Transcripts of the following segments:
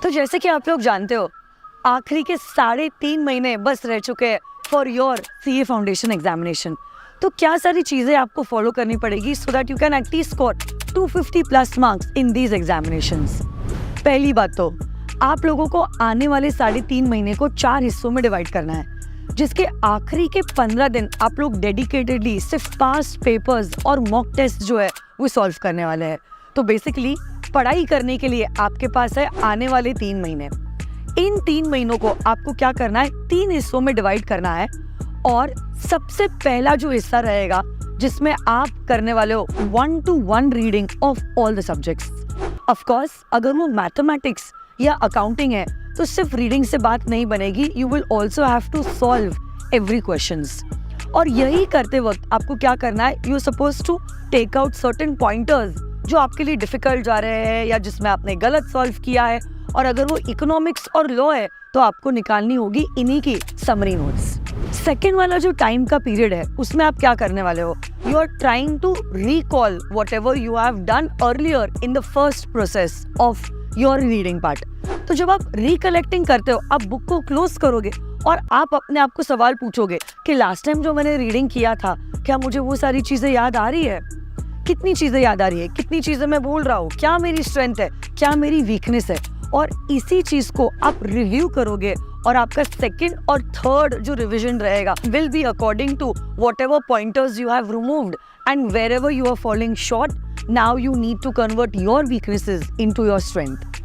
तो जैसे कि आप लोग जानते हो, आखिरी के 3.5 महीने बस रह चुके हैं for your CA foundation examination. तो क्या सारी चीज़ें आपको फॉलो करनी पड़ेगी so that you can at least score 250+ marks in these examinations. पहली बात तो आप लोगों को आने वाले 3.5 महीने को 4 हिस्सों में डिवाइड करना है, जिसके आखिरी के 15 दिन आप लोग डेडिकेटेडली सिर्फ पास्ट पेपर्स और मॉक टेस्ट जो है वो सॉल्व करने वाले हैं। तो बेसिकली पढ़ाई करने के लिए आपके पास है आने वाले 3 महीने। इन 3 महीनों को आपको क्या करना है, 3 हिस्सों में डिवाइड करना है। और सबसे पहला जो हिस्सा रहेगा जिसमें आप करने वाले हो 1-to-1 reading of all the subjects. Of course अगर वो मैथमेटिक्स या अकाउंटिंग है तो सिर्फ रीडिंग से बात नहीं बनेगी, you will also have to solve every questions. और यही करते वक्त आपको क्या करना है, you suppose to take out certain pointers जो आपके लिए डिफिकल्ट जा रहे हैं या जिसमें आपने गलत सॉल्व किया है। और अगर वो इकोनॉमिक्स और लॉ है तो आपको निकालनी होगी इन्हीं की समरी नोट्स। सेकेंड वाला जो टाइम का पीरियड है उसमें आप क्या करने वाले हो, you are trying to recall whatever you have done earlier in the first process of your reading part. तो जब आप रिकलेक्टिंग करते हो, आप बुक को क्लोज करोगे और आप अपने आप को सवाल पूछोगे कि लास्ट टाइम जो मैंने रीडिंग किया था क्या मुझे वो सारी चीज़ें याद आ रही है, कितनी चीज़ें याद आ रही है, कितनी चीज़ें मैं भूल रहा हूँ, क्या मेरी स्ट्रेंथ है, क्या मेरी वीकनेस है। और इसी चीज़ को आप रिव्यू करोगे और आपका सेकंड और थर्ड जो रिवीजन रहेगा will be according to whatever pointers you have removed and wherever you are following short, now you need to convert your weaknesses into your strength.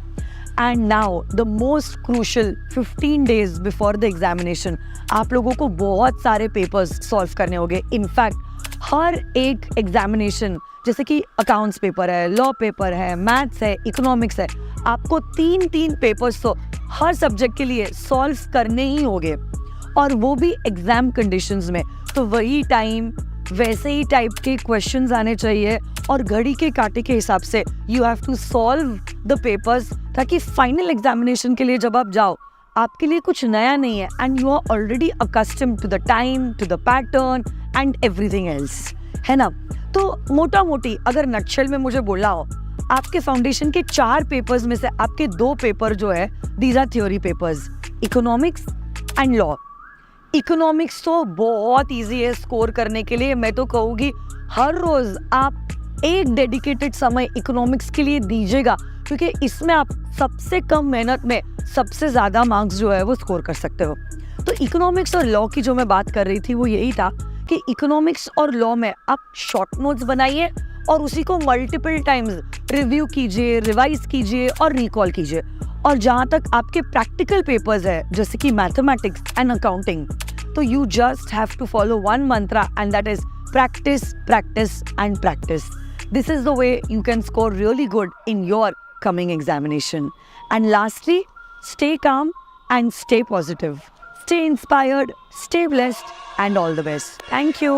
And now the most crucial 15 days before the examination आप लोगों को बहुत सारे papers solve करने होंगे। In fact हर एक examination जैसे कि अकाउंट्स पेपर है, लॉ पेपर है, मैथ्स है, इकोनॉमिक्स है, आपको 3 पेपर्स तो हर सब्जेक्ट के लिए सॉल्व करने ही होंगे, और वो भी एग्जाम कंडीशंस में। तो वही टाइम, वैसे ही टाइप के क्वेश्चंस आने चाहिए और घड़ी के कांटे के हिसाब से you have to solve the papers, ताकि फाइनल एग्जामिनेशन के लिए जब आप जाओ आपके लिए कुछ नया नहीं है and you are already accustomed to the time, to the pattern and everything else, है ना। तो मोटा मोटी अगर नटशेल में मुझे बोलना हो, आपके फाउंडेशन के 4 पेपर्स में से आपके 2 पेपर जो है these are theory papers, economics and law. Economics तो बहुत इजी है स्कोर करने के लिए। मैं तो कहूँगी हर रोज आप एक डेडिकेटेड समय इकोनॉमिक्स के लिए दीजिएगा, क्योंकि इसमें आप सबसे कम मेहनत में सबसे ज़्यादा मार्क्स जो है वो स्कोर कर सकते हो। तो इकोनॉमिक्स और लॉ की जो मैं बात कर रही थी वो यही था कि इकोनॉमिक्स और लॉ में आप शॉर्ट नोट्स बनाइए और उसी को मल्टीपल टाइम्स रिव्यू कीजिए, रिवाइज कीजिए और रिकॉल कीजिए। और जहाँ तक आपके प्रैक्टिकल पेपर्स है जैसे कि मैथमेटिक्स एंड अकाउंटिंग, तो you just have to follow one mantra and that is practice, practice and practice. This is the way you can score really good in your coming examination. And lastly, stay calm and stay positive. Stay inspired, stay blessed, and all the best. Thank you.